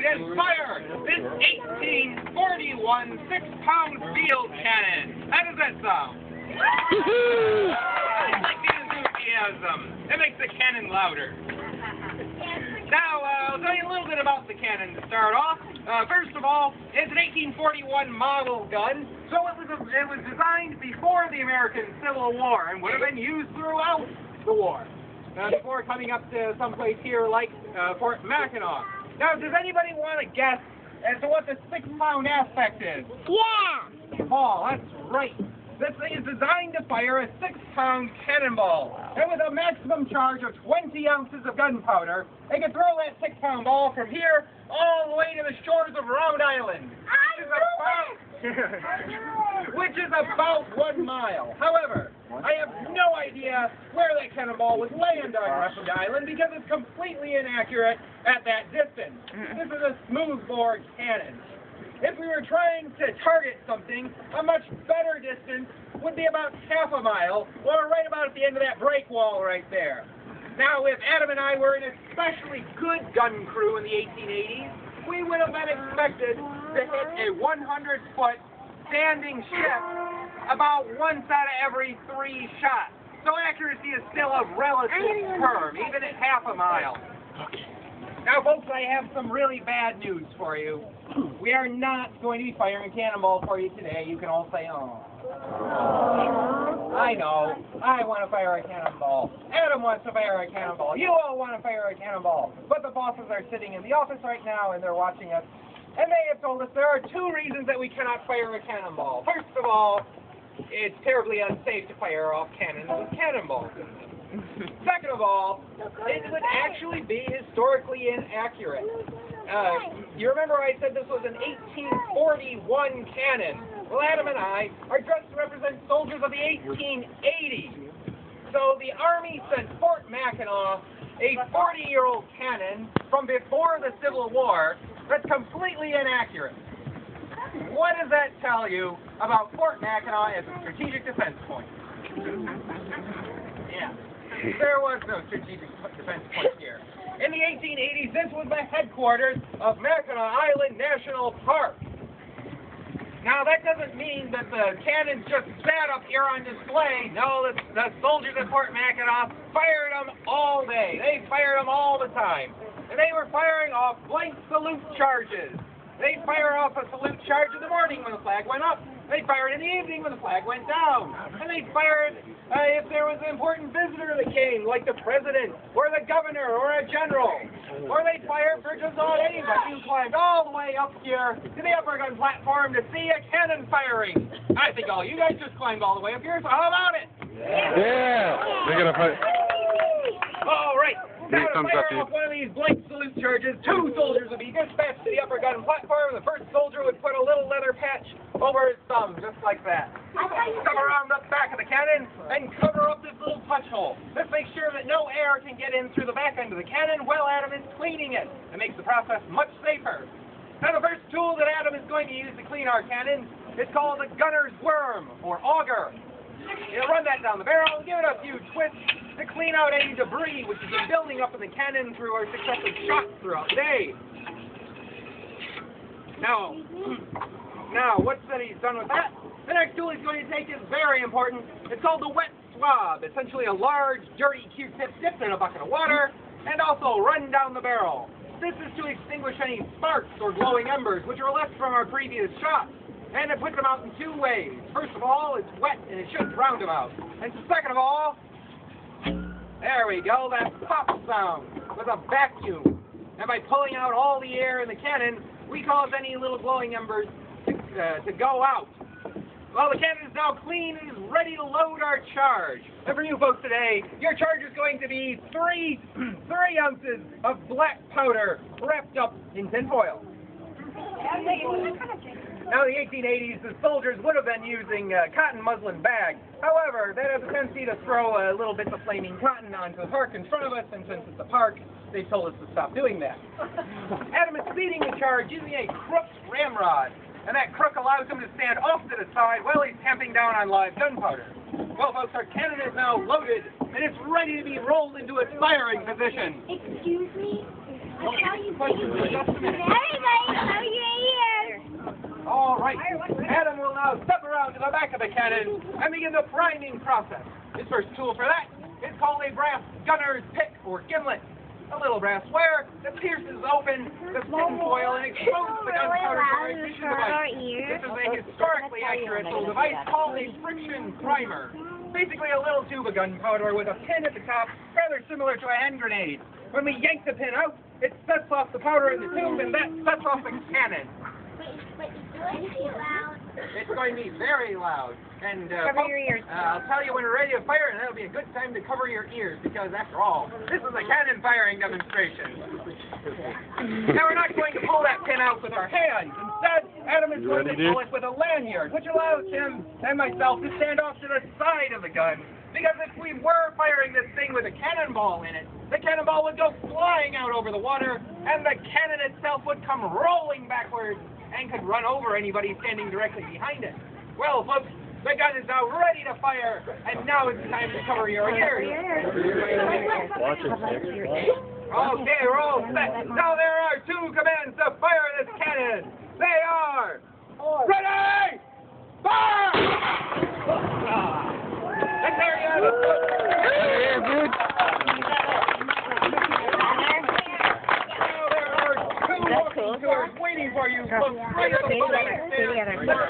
and fire this 1841 6-pound field cannon. How does that sound? I like the enthusiasm. It makes the cannon louder. Now, I'll tell you a little bit about the cannon to start off. First of all, it's an 1841 model gun, so it was designed before the American Civil War and would have been used throughout the war, before coming up to someplace here like Fort Mackinac. Now, does anybody want to guess as to what the 6-pound aspect is? Yeah! Paul, that's right. This thing is designed to fire a 6-pound cannonball. And with a maximum charge of 20 ounces of gunpowder, it can throw that 6-pound ball from here all the way to the shores of Rhode Island, which is about 1 mile. However, I have no idea where that cannonball would land on Rhode Island because it's completely inaccurate at that distance. This is a smoothbore cannon. If we were trying to target something, a much better distance would be about half a mile, or right about at the end of that break wall right there. Now, if Adam and I were an especially good gun crew in the 1880s, we would have been expected to hit a 100-foot standing ship about once out of every 3 shots. So accuracy is still a relative term, even at half a mile. Now, folks, I have some really bad news for you. We are not going to be firing a cannonball for you today. You can all say, oh. I know. I want to fire a cannonball. Adam wants to fire a cannonball. You all want to fire a cannonball. But the bosses are sitting in the office right now, and they're watching us. And they have told us there are 2 reasons that we cannot fire a cannonball. First of all, it's terribly unsafe to fire off cannons with cannonballs. Second of all, it would actually be historically inaccurate. You remember I said this was an 1841 cannon. Well, Adam and I are dressed to represent soldiers of the 1880s. So the Army sent Fort Mackinac a 40-year-old cannon from before the Civil War that's completely inaccurate. What does that tell you about Fort Mackinac as a strategic defense point? Yeah. There was no strategic defense point here. In the 1880s, this was the headquarters of Mackinac Island National Park. Now, that doesn't mean that the cannons just sat up here on display. No, the soldiers at Fort Mackinac fired them all day. They fired them all the time. And they were firing off blank salute charges. They'd fire off a salute charge in the morning when the flag went up. They'd fire it in the evening when the flag went down. And they'd fire it if there was an important visitor that came, like the president, or the governor, or a general. Or they'd fire it for just about anybody who climbed all the way up here to the upper gun platform to see a cannon firing. I think all you guys just climbed all the way up here, so how about it? Yeah! They're gonna fight. All right. Now, to fire off one of these blank salute charges, 2 soldiers would be dispatched to the upper gun platform. The first soldier would put a little leather patch over his thumb, just like that. Come around the back of the cannon and cover up this little punch hole. This makes sure that no air can get in through the back end of the cannon while Adam is cleaning it. It makes the process much safer. Now, the first tool that Adam is going to use to clean our cannon is called the gunner's worm, or auger. You'll run that down the barrel, give it a few twists to clean out any debris which has been building up in the cannon through our successive shots throughout the day. Now, once that he's done with that, the next tool he's going to take is very important. It's called the wet swab, essentially a large, dirty Q-tip dipped in a bucket of water and also run down the barrel. This is to extinguish any sparks or glowing embers which are left from our previous shots. And it puts them out in 2 ways. First of all, it's wet and it should drown them out. And second of all, there we go, that pop sound with a vacuum. And by pulling out all the air in the cannon, we cause any little glowing embers to go out. Well, the cannon is now clean and is ready to load our charge. And for you folks today, your charge is going to be 3 ounces of black powder wrapped up in tinfoil. Now, in the 1880s, the soldiers would have been using cotton muslin bags. However, that has a tendency to throw little bits of flaming cotton onto the park in front of us, and since it's a park, they've told us to stop doing that. Adam is leading the charge using a crooked ramrod, and that crook allows him to stand off to the side while he's tamping down on live gunpowder. Well, folks, our cannon is now loaded, and it's ready to be rolled into its firing position. Excuse me? Questions in just a minute. Everybody, cover your ears. All right. Adam will now step around to the back of the cannon and begin the priming process. His first tool for that is called a brass gunner's pick or gimlet. A little brass wire that pierces open the tin foil and exposes the gunpowder charge into the device. This is a historically accurate little device called a friction primer. Basically a little tube of gunpowder with a pin at the top, rather similar to a hand grenade. When we yank the pin out, it sets off the powder in the tube, and that sets off the cannon. It's going to be very loud. And Cover your ears. I'll tell you when we're ready to fire, and that'll be a good time to cover your ears, because after all, this is a cannon firing demonstration. Now we're not going to pull that pin out with our hands. Instead, Adam is going to pull it with a lanyard, which allows him and myself to stand off to the side of the gun. Because if we were firing this thing with a cannonball in it, the cannonball would go flying out over the water, and the cannon itself would come rolling backwards and could run over anybody standing directly behind it. Well, folks, the gun is now ready to fire, and now it's time to cover your ears. Okay, we're all set. Now there are two commands to fire this cannon. They are, ready, fire! And there you have it. Now there are two walking tours waiting for you. Folks, right at the bottom of the stairs.